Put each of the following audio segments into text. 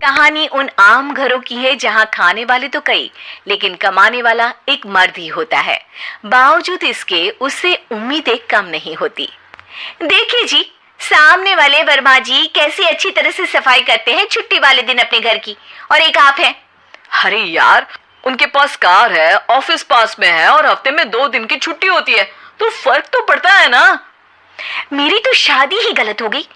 कहानी उन आम घरों की है जहां खाने वाले तो कई, लेकिन कमाने वाला एक मर्द ही होता है। बावजूद इसके उससे उम्मीदें कम नहीं होती। देखिए जी, सामने वाले वर्मा जी कैसी अच्छी तरह से सफाई करते हैं छुट्टी वाले दिन अपने घर की, और एक आप हैं। अरे यार, उनके पास कार है, ऑफिस पास में है और हफ्ते में 2 दिन की छुट्टी होती है, तो फर्क तो पड़ता है ना। मेरी तो शादी ही गलत हो गई।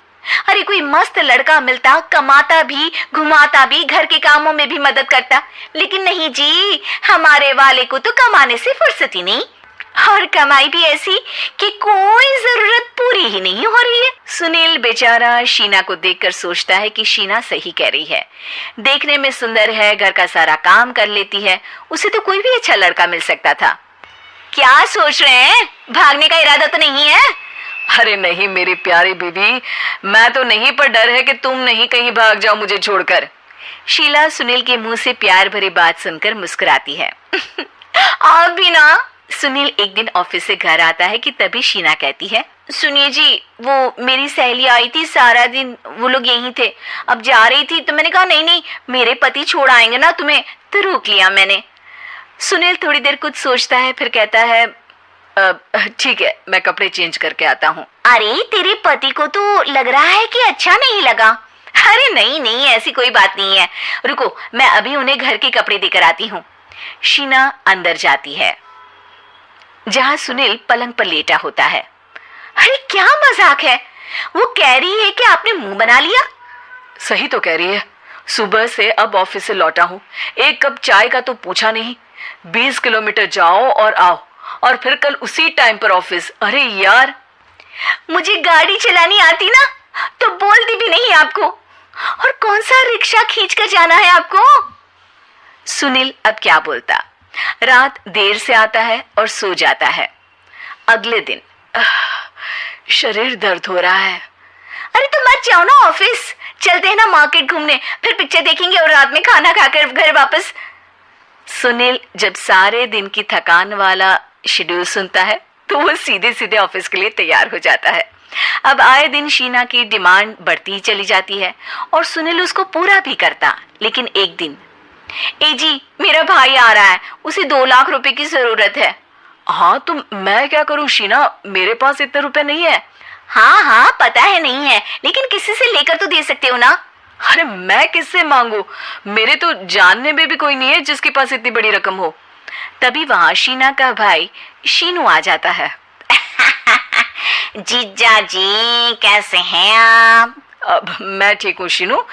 अरे कोई मस्त लड़का मिलता, कमाता भी, घुमाता भी, घर के कामों में भी मदद करता, लेकिन नहीं जी, हमारे वाले को तो कमाने से फुर्सत ही नहीं, और कमाई भी ऐसी कि कोई जरूरत पूरी ही नहीं हो रही है। सुनील बेचारा शीना को देखकर सोचता है कि शीना सही कह रही है। देखने में सुंदर है, घर का सारा काम कर लेती है, उसे तो कोई भी अच्छा लड़का मिल सकता था। क्या सोच रहे हैं? भागने का इरादा तो नहीं है? अरे नहीं मेरी प्यारी बीबी, मैं तो नहीं, पर डर है कि तुम नहीं कहीं भाग जाओ मुझे छोड़कर। शीला सुनील के मुंह से प्यार भरी बात सुनकर मुस्कुराती है। आप भी ना। सुनील एक दिन ऑफिस से घर आता है कि तभी शीना कहती है, सुनिए जी, वो मेरी सहेली आई थी, सारा दिन वो लोग यहीं थे, अब जा रही थी तो मैंने कहा नहीं नहीं, मेरे पति छोड़ आएंगे ना तुम्हें, तो रोक लिया मैंने। सुनील थोड़ी देर कुछ सोचता है, फिर कहता है, ठीक है, मैं कपड़े चेंज करके आता हूँ। अरे तेरे पति को तो लग रहा है कि अच्छा नहीं लगा। अरे नहीं नहीं, ऐसी कोई बात नहीं है, रुको मैं अभी उन्हें घर के कपड़े देकर आती हूँ। शीना अंदर जाती है जहाँ सुनील पलंग पर लेटा होता है। अरे क्या मजाक है, वो कह रही है कि आपने मुंह बना लिया। सही तो कह रही है, सुबह से अब ऑफिस से लौटा हूँ, एक कप चाय का तो पूछा नहीं, 20 किलोमीटर जाओ और आओ, और फिर कल उसी टाइम पर ऑफिस। अरे यार, मुझे गाड़ी चलानी आती ना तो बोलती भी नहीं आपको, और कौन सा रिक्शा खींच कर जाना है आपको। सुनील अब क्या बोलता। रात देर से आता है और सो जाता है। अगले दिन शरीर दर्द हो रहा है। अरे तो मत जाओ ना ऑफिस, चलते हैं ना मार्केट घूमने, फिर पिक्चर देखेंगे और रात में खाना खाकर घर वापस। सुनील जब सारे दिन की थकान वाला शेड्यूल सुनता है तो वो सीधे सीधे ऑफिस के लिए तैयार हो जाता है। अब आए दिन शीना की डिमांड बढ़ती ही चली जाती है और सुनील उसको पूरा भी करता। लेकिन एक दिन, ए जी मेरा भाई आ रहा है, उसे 2 लाख रुपए की जरूरत है। हाँ तो मैं क्या करूँ शीना, मेरे पास इतने रुपए नहीं है। हाँ हाँ पता है नहीं है, लेकिन किसी से लेकर तो दे सकते हो ना। अरे मैं किससे मांगू, मेरे तो जानने में भी कोई नहीं है जिसके पास इतनी बड़ी रकम हो। तभी वहां शीना का भाई शीनू आ जाता है। जीजा जी कैसे हैं आप? अब मैं ठीक हूँ शीनू,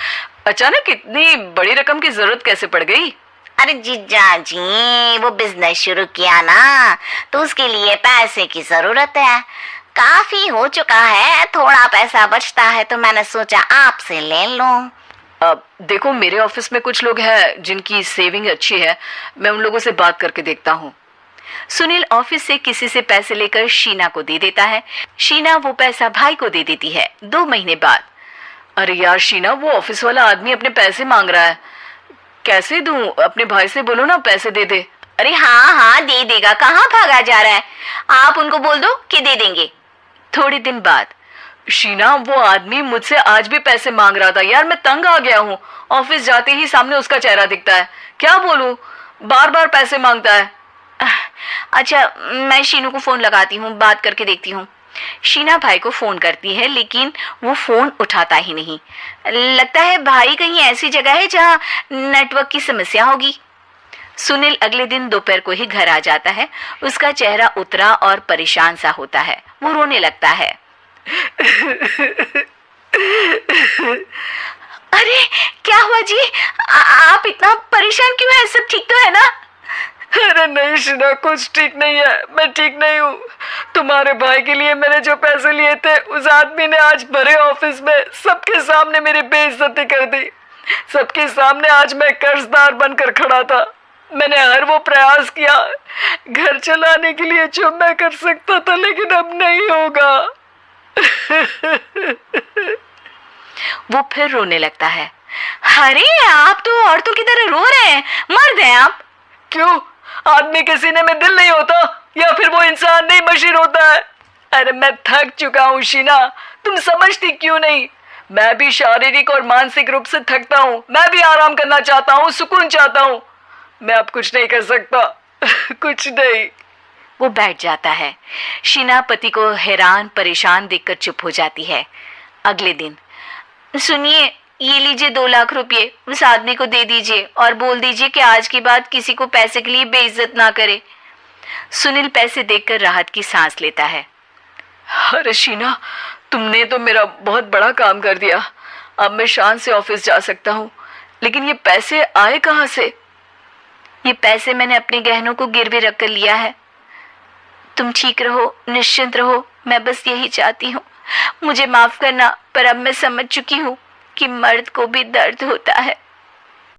अचानक इतनी बड़ी रकम की जरूरत कैसे पड़ गई? अरे जीजा जी, वो बिजनेस शुरू किया ना, तो उसके लिए पैसे की जरूरत है, काफी हो चुका है, थोड़ा पैसा बचता है तो मैंने सोचा आपसे ले लूं। अब देखो, मेरे ऑफिस में कुछ लोग हैं जिनकी सेविंग अच्छी है, मैं उन लोगों से बात करके देखता हूँ। सुनील ऑफिस से किसी से पैसे लेकर शीना को दे देता है। शीना वो पैसा भाई को दे देती है। 2 महीने बाद, अरे यार शीना, वो ऑफिस वाला आदमी अपने पैसे मांग रहा है, कैसे दूं? अपने भाई से बोलो ना पैसे दे दे। अरे हाँ हाँ दे देगा, कहाँ भागा जा रहा है, आप उनको बोल दो कि दे देंगे। थोड़े दिन बाद, शीना वो आदमी मुझसे आज भी पैसे मांग रहा था यार, मैं तंग आ गया हूँ, ऑफिस जाते ही सामने उसका चेहरा दिखता है, क्या बोलूं, बार बार पैसे मांगता है। अच्छा मैं शीनू को फोन लगाती हूँ, बात करके देखती हूँ। शीना भाई को फोन करती है लेकिन वो फोन उठाता ही नहीं। लगता है भाई कहीं ऐसी जगह है जहाँ नेटवर्क की समस्या होगी। सुनील अगले दिन दोपहर को ही घर आ जाता है। उसका चेहरा उतरा और परेशान सा होता है। वो रोने लगता है। अरे क्या हुआ जी, आप इतना परेशान क्यों हैं? सब ठीक तो है ना? अरे नहीं शीना, कुछ ठीक नहीं है, मैं ठीक नहीं हूँ। तुम्हारे भाई के लिए मैंने जो पैसे लिए थे, उस आदमी ने आज भरे ऑफिस में सबके सामने मेरी बेइज्जती कर दी। सबके सामने आज मैं कर्जदार बनकर खड़ा था। मैंने हर वो प्रयास किया घर चलाने के लिए जो मैं कर सकता था, लेकिन अब नहीं होगा। वो फिर रोने लगता है। अरे आप तो औरतों की तरह रो रहे हैं, मर्द हैं आप। क्यों, आदमी के सीने में दिल नहीं होता, या फिर वो इंसान नहीं मशीन होता है? अरे मैं थक चुका हूँ शीना, तुम समझती क्यों नहीं? मैं भी शारीरिक और मानसिक रूप से थकता हूँ, मैं भी आराम करना चाहता हूँ, सुकून चाहता हूँ। मैं अब कुछ नहीं कर सकता। कुछ नहीं। वो बैठ जाता है। शीना पति को हैरान परेशान देखकर चुप हो जाती है। अगले दिन, सुनिए, ये लीजिए 2 लाख रुपए, उस आदमी को दे दीजिए और बोल दीजिए कि आज के बाद किसी को पैसे के लिए बेइज्जत ना करे। सुनील पैसे देखकर राहत की सांस लेता है। अरे शीना, तुमने तो मेरा बहुत बड़ा काम कर दिया। अब मैं शान से ऑफिस जा सकता हूँ, लेकिन ये पैसे आए कहाँ से? ये पैसे मैंने अपने गहनों को गिरवे रख कर लिया है। तुम ठीक रहो, निश्चिंत रहो, मैं बस यही चाहती हूँ। मुझे माफ करना, पर अब मैं समझ चुकी हूँ कि मर्द को भी दर्द होता है।